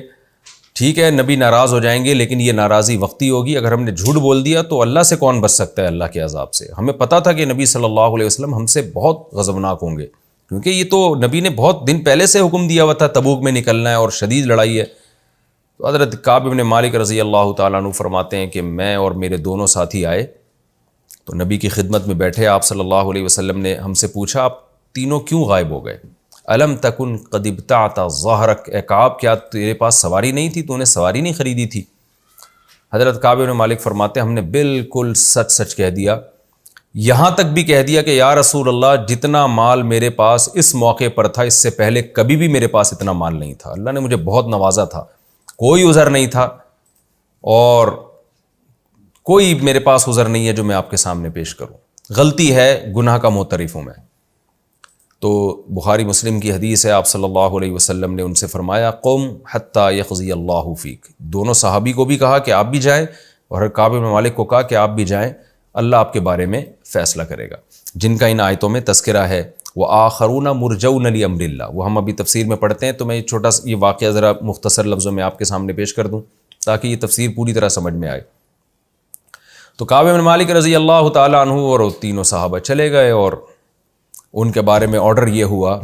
ٹھیک ہے نبی ناراض ہو جائیں گے لیکن یہ ناراضی وقتی ہوگی. اگر ہم نے جھوٹ بول دیا تو اللہ سے کون بچ سکتا ہے اللہ کے عذاب سے. ہمیں پتہ تھا کہ نبی صلی اللہ علیہ وسلم ہم سے بہت غضبناک ہوں گے، کیونکہ یہ تو نبی نے بہت دن پہلے سے حکم دیا ہوا تھا تبوک میں نکلنا ہے اور شدید لڑائی ہے. تو حضرت کعب ابن مالک رضی اللہ تعالیٰ عنہ فرماتے ہیں کہ میں اور میرے دونوں ساتھی آئے تو نبی کی خدمت میں بیٹھے. آپ صلی اللہ علیہ وسلم نے ہم سے پوچھا آپ تینوں کیوں غائب ہو گئے؟ الم تکن قد ابتعت ظہرک، اے کعب کیا تیرے پاس سواری نہیں تھی، تو نے سواری نہیں خریدی تھی؟ حضرت کعب بن مالک فرماتے ہیں ہم نے بالکل سچ کہہ دیا، یہاں تک بھی کہہ دیا کہ یا رسول اللہ جتنا مال میرے پاس اس موقع پر تھا اس سے پہلے کبھی بھی میرے پاس اتنا مال نہیں تھا. اللہ نے مجھے بہت نوازا تھا، کوئی عذر نہیں تھا اور کوئی میرے پاس عذر نہیں ہے جو میں آپ کے سامنے پیش کروں. غلطی ہے، گناہ کا معترف ہوں میں. تو بخاری مسلم کی حدیث ہے، آپ صلی اللہ علیہ وسلم نے ان سے فرمایا قم حتی یقضی اللہ فیک. دونوں صحابی کو بھی کہا کہ آپ بھی جائیں اور کعب بن مالک کو کہا کہ آپ بھی جائیں، اللہ آپ کے بارے میں فیصلہ کرے گا. جن کا ان آیتوں میں تذکرہ ہے وآخرون مرجون لامر اللہ، وہ ہم ابھی تفسیر میں پڑھتے ہیں. تو میں چھوٹا سا یہ واقعہ ذرا مختصر لفظوں میں آپ کے سامنے پیش کر دوں تاکہ یہ تفسیر پوری طرح سمجھ میں آئے. تو کعب بن مالک رضی اللہ تعالیٰ عنہ اور تینوں صحابہ چلے گئے اور ان کے بارے میں آرڈر یہ ہوا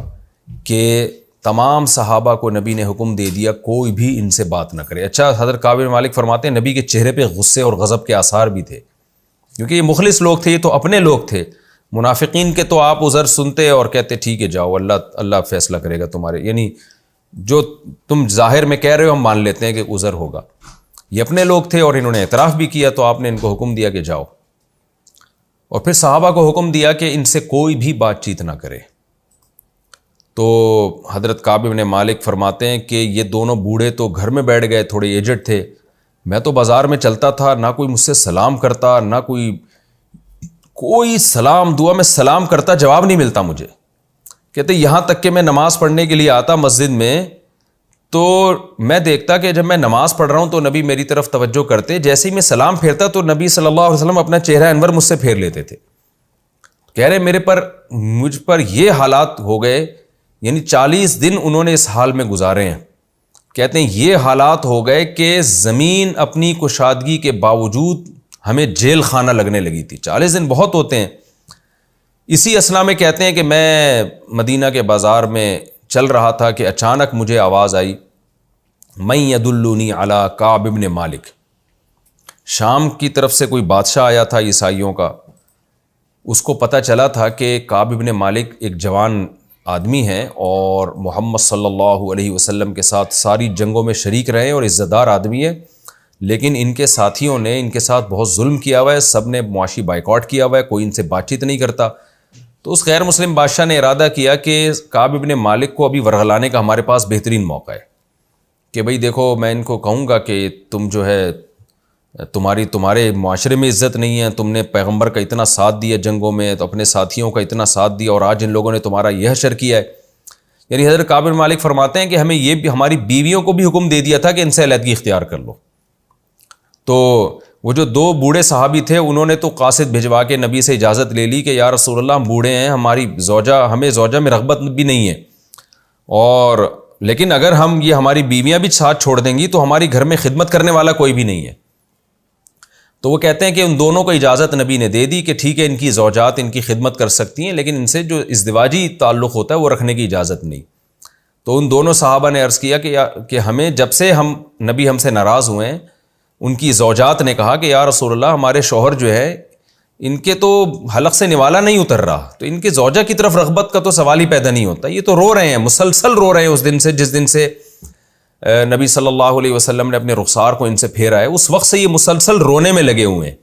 کہ تمام صحابہ کو نبی نے حکم دے دیا کوئی بھی ان سے بات نہ کرے. اچھا حضرت کعب بن مالک فرماتے ہیں نبی کے چہرے پہ غصے اور غضب کے آثار بھی تھے، کیونکہ یہ مخلص لوگ تھے، یہ تو اپنے لوگ تھے. منافقین کے تو آپ عذر سنتے اور کہتے ٹھیک ہے جاؤ اللہ فیصلہ کرے گا تمہارے، یعنی جو تم ظاہر میں کہہ رہے ہو ہم مان لیتے ہیں کہ عذر ہوگا. یہ اپنے لوگ تھے اور انہوں نے اعتراف بھی کیا, تو آپ نے ان کو حکم دیا کہ جاؤ, اور پھر صحابہ کو حکم دیا کہ ان سے کوئی بھی بات چیت نہ کرے. تو حضرت کعب بن مالک فرماتے ہیں کہ یہ دونوں بوڑھے تو گھر میں بیٹھ گئے, تھوڑے ایجڈ تھے, میں تو بازار میں چلتا تھا, نہ کوئی مجھ سے سلام کرتا, نہ کوئی سلام دعا میں سلام کرتا جواب نہیں ملتا مجھے. کہتے یہاں تک کہ میں نماز پڑھنے کے لیے آتا مسجد میں, تو میں دیکھتا کہ جب میں نماز پڑھ رہا ہوں تو نبی میری طرف توجہ کرتے, جیسے ہی میں سلام پھیرتا تو نبی صلی اللہ علیہ وسلم اپنا چہرہ انور مجھ سے پھیر لیتے تھے. کہہ رہے مجھ پر یہ حالات ہو گئے, یعنی 40 دن انہوں نے اس حال میں گزارے ہیں. کہتے ہیں یہ حالات ہو گئے کہ زمین اپنی کشادگی کے باوجود ہمیں جیل خانہ لگنے لگی تھی. 40 دن بہت ہوتے ہیں. اسی اسنا میں کہتے ہیں کہ میں مدینہ کے بازار میں چل رہا تھا کہ اچانک مجھے آواز آئی, من یدلنی علی کعب بن مالک. شام کی طرف سے کوئی بادشاہ آیا تھا عیسائیوں کا, اس کو پتہ چلا تھا کہ کعب بن مالک ایک جوان آدمی ہیں اور محمد صلی اللہ علیہ وسلم کے ساتھ ساری جنگوں میں شریک رہے اور عزت دار آدمی ہے, لیکن ان کے ساتھیوں نے ان کے ساتھ بہت ظلم کیا ہوا ہے, سب نے معاشی بائیکاٹ کیا ہوا ہے, کوئی ان سے بات چیت نہیں کرتا. تو اس غیر مسلم بادشاہ نے ارادہ کیا کہ کعب بن مالک کو ابھی ورغلانے کا ہمارے پاس بہترین موقع ہے کہ بھئی دیکھو, میں ان کو کہوں گا کہ تم جو ہے تمہارے معاشرے میں عزت نہیں ہے, تم نے پیغمبر کا اتنا ساتھ دیا جنگوں میں, تو اپنے ساتھیوں کا اتنا ساتھ دیا, اور آج ان لوگوں نے تمہارا یہ حشر کیا ہے. یعنی حضرت کعب بن مالک فرماتے ہیں کہ ہمیں یہ بھی, ہماری بیویوں کو بھی حکم دے دیا تھا کہ ان سے علیحدگی اختیار کر لو. تو وہ جو 2 بوڑھے صحابی تھے انہوں نے تو قاصد بھجوا کے نبی سے اجازت لے لی کہ یا رسول اللہ ہم بوڑھے ہیں, ہمیں زوجہ میں رغبت بھی نہیں ہے, اور لیکن اگر ہم یہ ہماری بیویاں بھی ساتھ چھوڑ دیں گی تو ہماری گھر میں خدمت کرنے والا کوئی بھی نہیں ہے. تو وہ کہتے ہیں کہ ان دونوں کو اجازت نبی نے دے دی کہ ٹھیک ہے ان کی زوجات ان کی خدمت کر سکتی ہیں, لیکن ان سے جو ازدواجی تعلق ہوتا ہے وہ رکھنے کی اجازت نہیں. تو ان دونوں صحابہ نے عرض کیا کہ ہمیں جب سے نبی ہم سے ناراض ہوئے ہیں, ان کی زوجات نے کہا کہ یا رسول اللہ ہمارے شوہر جو ہے ان کے تو حلق سے نوالا نہیں اتر رہا, تو ان کے زوجہ کی طرف رغبت کا تو سوال ہی پیدا نہیں ہوتا, یہ تو رو رہے ہیں, مسلسل رو رہے ہیں اس دن سے جس دن سے نبی صلی اللہ علیہ وسلم نے اپنے رخسار کو ان سے پھیرا ہے, اس وقت سے یہ مسلسل رونے میں لگے ہوئے ہیں.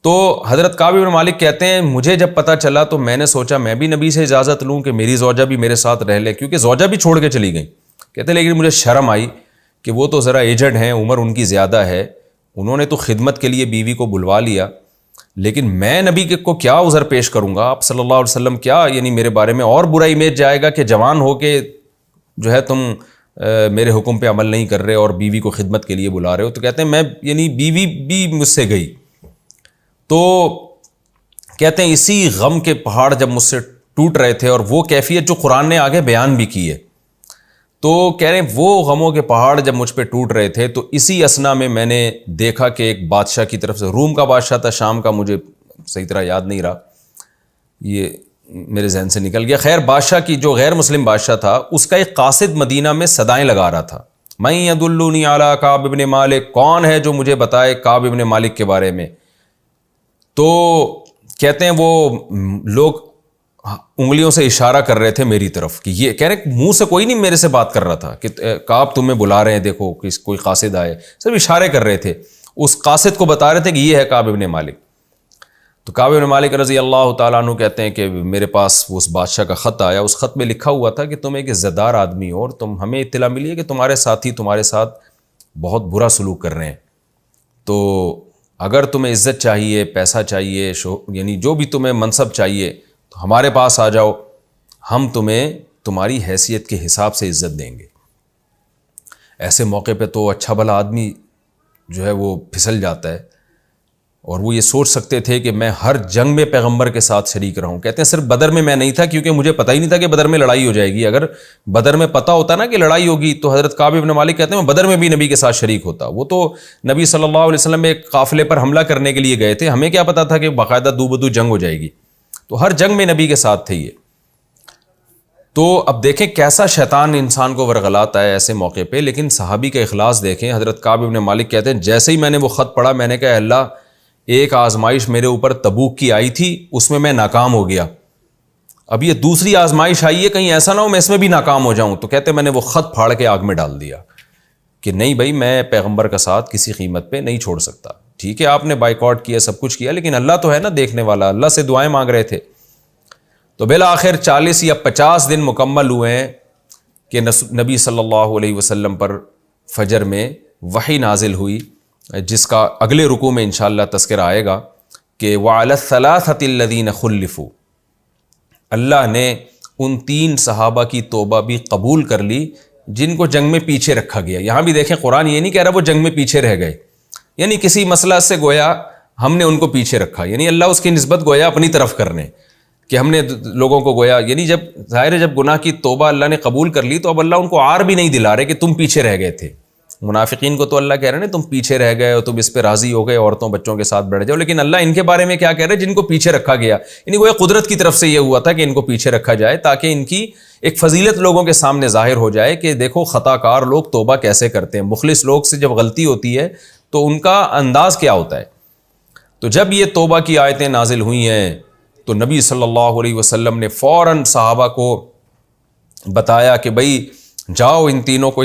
تو حضرت کعب بن مالک کہتے ہیں مجھے جب پتہ چلا تو میں نے سوچا میں بھی نبی سے اجازت لوں کہ میری زوجہ بھی میرے ساتھ رہ لے, کیونکہ زوجہ بھی چھوڑ کے چلی گئیں. کہتے ہیں لیکن مجھے شرم آئی کہ وہ تو ذرا ایجڈ ہیں, عمر ان کی زیادہ ہے, انہوں نے تو خدمت کے لیے بیوی کو بلوا لیا, لیکن میں نبی کو کیا عذر پیش کروں گا, آپ صلی اللہ علیہ وسلم کیا یعنی میرے بارے میں اور برا امیج جائے گا کہ جوان ہو کے جو ہے تم میرے حکم پہ عمل نہیں کر رہے اور بیوی کو خدمت کے لیے بلا رہے ہو. تو کہتے ہیں میں یعنی بیوی بھی مجھ سے گئی. تو کہتے ہیں اسی غم کے پہاڑ جب مجھ سے ٹوٹ رہے تھے, اور وہ کیفیت جو قرآن نے آگے بیان بھی کی ہے, تو کہہ رہے ہیں وہ غموں کے پہاڑ جب مجھ پہ ٹوٹ رہے تھے تو اسی اسنا میں میں نے دیکھا کہ ایک بادشاہ کی طرف سے, روم کا بادشاہ تھا, شام کا مجھے صحیح طرح یاد نہیں رہا, یہ میرے ذہن سے نکل گیا. خیر بادشاہ کی جو غیر مسلم بادشاہ تھا اس کا ایک قاصد مدینہ میں صدائیں لگا رہا تھا, من یدلنی علی کعب بن مالک, کون ہے جو مجھے بتائے کعب بن مالک کے بارے میں. تو کہتے ہیں وہ لوگ انگلیوں سے اشارہ کر رہے تھے میری طرف کہ یہ کہہ رہے, منہ سے کوئی نہیں میرے سے بات کر رہا تھا کہ کعب تمہیں بلا رہے ہیں, دیکھو کوئی قاصد آئے, صرف اشارے کر رہے تھے, اس قاصد کو بتا رہے تھے کہ یہ ہے کعب بن مالک. تو کعب بن مالک رضی اللہ تعالیٰ عنہ کہتے ہیں کہ میرے پاس اس بادشاہ کا خط آیا, اس خط میں لکھا ہوا تھا کہ تم ایک عزت دار آدمی ہو اور ہمیں اطلاع ملی ہے کہ تمہارے ساتھی تمہارے ساتھ بہت برا سلوک کر رہے ہیں, تو اگر تمہیں عزت چاہیے, پیسہ چاہیے, یعنی جو بھی تمہیں منصب چاہیے تو ہمارے پاس آ جاؤ, ہم تمہیں تمہاری حیثیت کے حساب سے عزت دیں گے. ایسے موقع پہ تو اچھا بھلا آدمی جو ہے وہ پھسل جاتا ہے, اور وہ یہ سوچ سکتے تھے کہ میں ہر جنگ میں پیغمبر کے ساتھ شریک رہوں. کہتے ہیں صرف بدر میں نہیں تھا, کیونکہ مجھے پتہ ہی نہیں تھا کہ بدر میں لڑائی ہو جائے گی. اگر بدر میں پتہ ہوتا نا کہ لڑائی ہوگی تو حضرت کعب بن مالک کہتے ہیں میں بدر میں بھی نبی کے ساتھ شریک ہوتا. وہ تو نبی صلی اللہ علیہ وسلم ایک قافلے پر حملہ کرنے کے لیے گئے تھے, ہمیں کیا پتہ تھا کہ باقاعدہ دو بدو جنگ ہو جائے گی, تو ہر جنگ میں نبی کے ساتھ تھے یہ. تو اب دیکھیں کیسا شیطان انسان کو ورغلاتا ہے ایسے موقع پہ. لیکن صحابی کا اخلاص دیکھیں, حضرت کعب بن مالک کہتے ہیں جیسے ہی میں نے وہ خط پڑھا میں نے کہا اللہ ایک آزمائش میرے اوپر تبوک کی آئی تھی, اس میں ناکام ہو گیا, اب یہ دوسری آزمائش آئی ہے, کہیں ایسا نہ ہو میں اس میں بھی ناکام ہو جاؤں. تو کہتے میں نے وہ خط پھاڑ کے آگ میں ڈال دیا کہ نہیں بھائی میں پیغمبر کا ساتھ کسی قیمت پہ نہیں چھوڑ سکتا. ٹھیک ہے آپ نے بائیکاٹ کیا, سب کچھ کیا, لیکن اللہ تو ہے نا دیکھنے والا, اللہ سے دعائیں مانگ رہے تھے. تو بالآخر 40 یا 50 دن مکمل ہوئے ہیں کہ نبی صلی اللہ علیہ وسلم پر فجر میں وحی نازل ہوئی, جس کا اگلے رکوع میں انشاءاللہ تذکرہ آئے گا کہ وَعَلَى الثَّلَاثَةِ الَّذِينَ خُلِّفُوا, اللہ نے ان 3 صحابہ کی توبہ بھی قبول کر لی جن کو جنگ میں پیچھے رکھا گیا. یہاں بھی دیکھیں قرآن یہ نہیں کہہ رہا وہ جنگ میں پیچھے رہ گئے, یعنی کسی مسئلہ سے گویا ہم نے ان کو پیچھے رکھا, یعنی اللہ اس کی نسبت گویا اپنی طرف کرنے کہ ہم نے لوگوں کو گویا, یعنی جب ظاہر ہے جب گناہ کی توبہ اللہ نے قبول کر لی تو اب اللہ ان کو عار بھی نہیں دلا رہے کہ تم پیچھے رہ گئے تھے. منافقین کو تو اللہ کہہ رہے ہیں تم پیچھے رہ گئے ہو, تم اس پہ راضی ہو گئے, عورتوں بچوں کے ساتھ بیٹھ جاؤ, لیکن اللہ ان کے بارے میں کیا کہہ رہے ہیں, جن کو پیچھے رکھا گیا, یعنی وہ قدرت کی طرف سے یہ ہوا تھا کہ ان کو پیچھے رکھا جائے تاکہ ان کی ایک فضیلت لوگوں کے سامنے ظاہر ہو جائے کہ دیکھو خطا کار لوگ توبہ کیسے کرتے ہیں, مخلص لوگ سے جب غلطی ہوتی ہے تو ان کا انداز کیا ہوتا ہے. تو جب یہ توبہ کی آیتیں نازل ہوئی ہیں تو نبی صلی اللہ علیہ وسلم نے فوراً صحابہ کو بتایا کہ بھائی جاؤ ان تینوں کو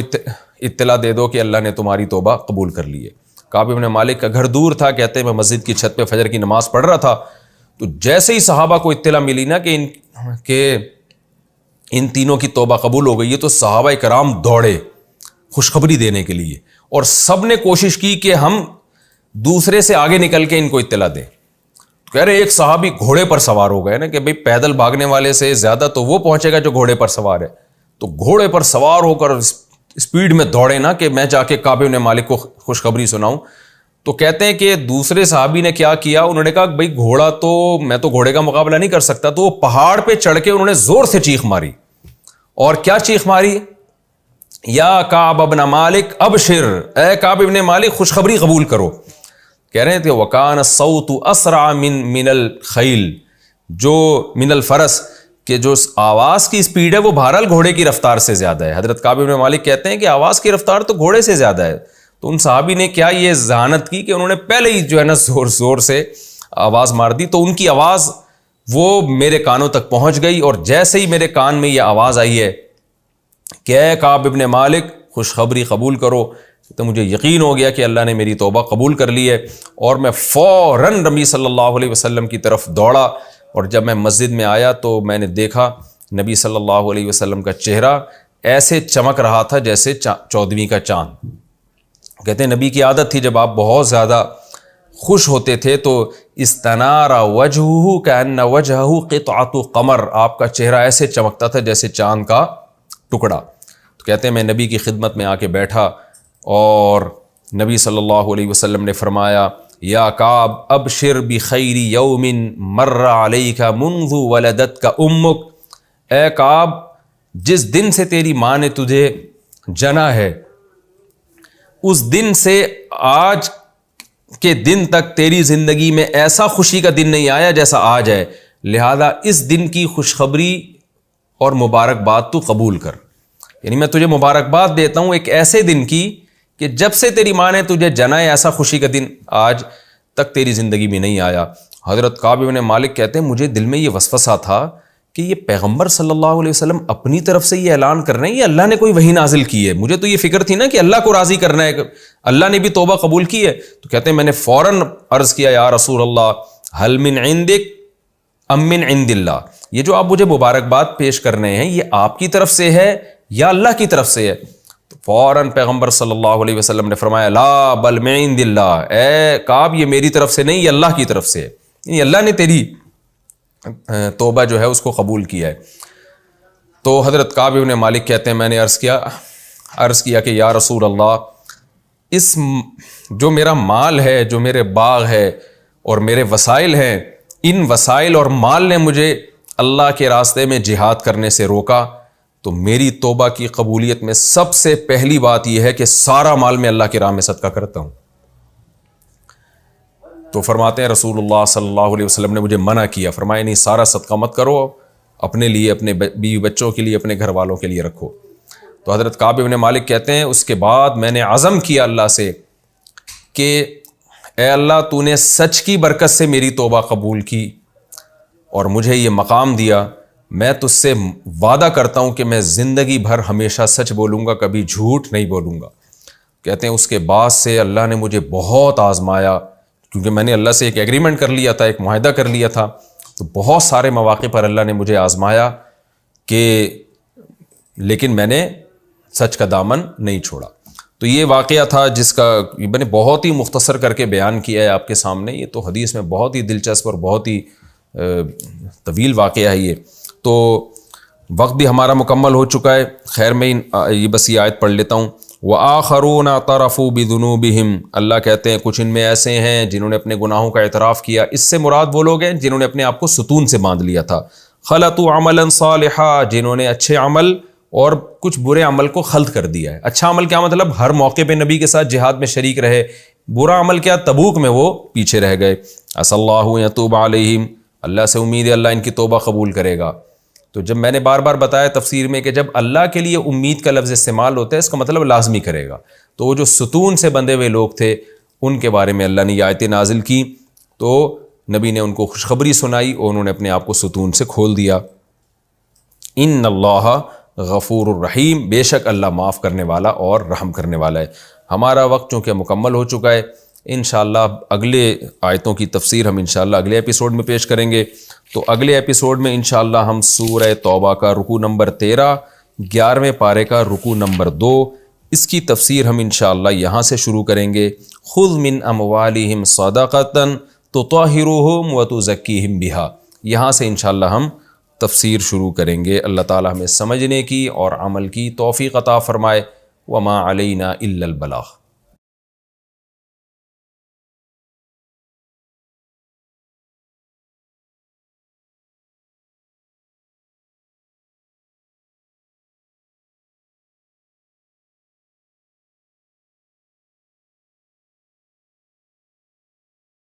اطلاع دے دو کہ اللہ نے تمہاری توبہ قبول کر لی ہے. کعب بن مالک کا گھر دور تھا, کہتے ہیں میں مسجد کی چھت پہ فجر کی نماز پڑھ رہا تھا, تو جیسے ہی صحابہ کو اطلاع ملی نا کہ ان تینوں کی توبہ قبول ہو گئی ہے تو صحابہ کرام دوڑے خوشخبری دینے کے لیے, اور سب نے کوشش کی کہ ہم دوسرے سے آگے نکل کے ان کو اطلاع دیں. کہہ رہے ایک صحابی گھوڑے پر سوار ہو گئے نا کہ بھئی پیدل بھاگنے والے سے زیادہ تو وہ پہنچے گا جو گھوڑے پر سوار ہے, تو گھوڑے پر سوار ہو کر اسپیڈ میں دوڑے نا کہ میں جا کے کعب بن مالک کو خوشخبری سناؤں. تو کہتے ہیں کہ دوسرے صحابی نے کیا کیا, انہوں نے کہا بھئی گھوڑا تو میں تو گھوڑے کا مقابلہ نہیں کر سکتا, تو وہ پہاڑ پہ چڑھ کے انہوں نے زور سے چیخ ماری. اور کیا چیخ ماری, یا کعب بن مالک ابشر, اے کعب بن مالک خوشخبری قبول کرو. کہہ رہے تھے وکان الصوت اسرع من الخیل, جو من الفرس, کہ جو آواز کی سپیڈ ہے وہ بہرحال گھوڑے کی رفتار سے زیادہ ہے. حضرت کعب بن مالک کہتے ہیں کہ آواز کی رفتار تو گھوڑے سے زیادہ ہے. تو ان صحابی نے کیا یہ ذہانت کی کہ انہوں نے پہلے ہی جو ہے نا زور زور سے آواز مار دی, تو ان کی آواز وہ میرے کانوں تک پہنچ گئی, اور جیسے ہی میرے کان میں یہ آواز آئی ہے کہ اے کعب بن مالک خوشخبری قبول کرو, تو مجھے یقین ہو گیا کہ اللہ نے میری توبہ قبول کر لی ہے. اور میں فوراً نبی صلی اللہ علیہ وسلم کی طرف دوڑا, اور جب میں مسجد میں آیا تو میں نے دیکھا نبی صلی اللہ علیہ وسلم کا چہرہ ایسے چمک رہا تھا جیسے 14ویں کا چاند. کہتے ہیں نبی کی عادت تھی جب آپ بہت زیادہ خوش ہوتے تھے تو استنار وجہہ کأن وجہہ قطعۃ قمر, آپ کا چہرہ ایسے چمکتا تھا جیسے چاند کا ٹکڑا. تو کہتے ہیں میں نبی کی خدمت میں آ کے بیٹھا, اور نبی صلی اللہ علیہ وسلم نے فرمایا یا کعب ابشر بخیر یوم مر علیک منذ ولدتک امک, اے کعب جس دن سے تیری ماں نے تجھے جنا ہے اس دن سے آج کے دن تک تیری زندگی میں ایسا خوشی کا دن نہیں آیا جیسا آج ہے, لہذا اس دن کی خوشخبری اور مبارکباد تو قبول کر. یعنی میں تجھے مبارکباد دیتا ہوں ایک ایسے دن کی کہ جب سے تیری ماں نے تجھے جنا ہے ایسا خوشی کا دن آج تک تیری زندگی میں نہیں آیا. حضرت کعب بن مالک کہتے ہیں مجھے دل میں یہ وسوسہ تھا کہ یہ پیغمبر صلی اللہ علیہ وسلم اپنی طرف سے یہ اعلان کر رہے ہیں یا اللہ نے کوئی وحی نازل کی ہے. مجھے تو یہ فکر تھی نا کہ اللہ کو راضی کرنا ہے, اللہ نے بھی توبہ قبول کی ہے. تو کہتے ہیں میں نے فوراً عرض کیا یا رسول اللہ حل من عندک ام من عند اللہ, یہ جو آپ مجھے مبارکباد پیش کر رہے ہیں یہ آپ کی طرف سے ہے یا اللہ کی طرف سے ہے. تو فوراً پیغمبر صلی اللہ علیہ وسلم نے فرمایا لا بل من عند اللہ, اے کعب یہ میری طرف سے نہیں یہ اللہ کی طرف سے ہے, یعنی اللہ نے تیری توبہ جو ہے اس کو قبول کیا ہے. تو حضرت کعب بن مالک کہتے ہیں میں نے عرض کیا کہ یا رسول اللہ اس جو میرا مال ہے, جو میرے باغ ہے اور میرے وسائل ہیں, ان وسائل اور مال نے مجھے اللہ کے راستے میں جہاد کرنے سے روکا, تو میری توبہ کی قبولیت میں سب سے پہلی بات یہ ہے کہ سارا مال میں اللہ کی راہ میں صدقہ کرتا ہوں. تو فرماتے ہیں رسول اللہ صلی اللہ علیہ وسلم نے مجھے منع کیا, فرمایا نہیں سارا صدقہ مت کرو, اپنے لیے, اپنے بیوی بچوں کے لیے, اپنے گھر والوں کے لیے رکھو. تو حضرت کعب بن مالک کہتے ہیں اس کے بعد میں نے عزم کیا اللہ سے کہ اے اللہ تو نے سچ کی برکت سے میری توبہ قبول کی اور مجھے یہ مقام دیا میں تجھ سے وعدہ کرتا ہوں کہ میں زندگی بھر ہمیشہ سچ بولوں گا، کبھی جھوٹ نہیں بولوں گا۔ کہتے ہیں اس کے بعد سے اللہ نے مجھے بہت آزمایا، کیونکہ میں نے اللہ سے ایک ایگریمنٹ کر لیا تھا، ایک معاہدہ کر لیا تھا، تو بہت سارے مواقع پر اللہ نے مجھے آزمایا کہ لیکن میں نے سچ کا دامن نہیں چھوڑا۔ تو یہ واقعہ تھا جس کا میں نے بہت ہی مختصر کر کے بیان کیا ہے آپ کے سامنے۔ یہ تو حدیث میں بہت ہی دلچسپ اور بہت ہی طویل واقعہ ہے یہ۔ تو وقت بھی ہمارا مکمل ہو چکا ہے، خیر میں یہ بس یہ آیت پڑھ لیتا ہوں۔ وَآخَرُونَ اعْتَرَفُوا بِذُنُوبِهِمْ، اللہ کہتے ہیں کچھ ان میں ایسے ہیں جنہوں نے اپنے گناہوں کا اعتراف کیا۔ اس سے مراد وہ لوگ ہیں جنہوں نے اپنے آپ کو ستون سے باندھ لیا تھا۔ خَلَطُوا عَمَلًا صَالِحًا، جنہوں نے اچھے عمل اور کچھ برے عمل کو خلط کر دیا ہے۔ اچھا عمل کیا مطلب؟ ہر موقع پہ نبی کے ساتھ جہاد میں شریک رہے۔ برا عمل کیا؟ تبوک میں وہ پیچھے رہ گئے۔ عسى اللّہ یتوب علیہم، اللہ سے امید ہے اللہ ان کی توبہ قبول کرے گا۔ تو جب میں نے بار بار بتایا تفسیر میں کہ جب اللہ کے لیے امید کا لفظ استعمال ہوتا ہے اس کا مطلب لازمی کرے گا، تو وہ جو ستون سے بندھے ہوئے لوگ تھے ان کے بارے میں اللہ نے یہ آیتیں نازل کی، تو نبی نے ان کو خوشخبری سنائی اور انہوں نے اپنے آپ کو ستون سے کھول دیا۔ ان اللہ غفور الرحیم، بے شک اللہ معاف کرنے والا اور رحم کرنے والا ہے۔ ہمارا وقت چونکہ مکمل ہو چکا ہے، انشاءاللہ اگلے آیتوں کی تفسیر ہم انشاءاللہ اگلے ایپیسوڈ میں پیش کریں گے۔ تو اگلے ایپیسوڈ میں انشاءاللہ ہم سورہ توبہ کا رکوع نمبر 13، 11ویں پارے کا رکوع نمبر 2، اس کی تفسیر ہم انشاءاللہ یہاں سے شروع کریں گے۔ خذ من اموالہم صدقۃ تطہرہم وتزکیہم بہا، یہاں سے انشاءاللہ ہم تفسیر شروع کریں گے۔ اللہ تعالی ہمیں سمجھنے کی اور عمل کی توفیق عطا فرمائے۔ وما علینا الا البلاغ۔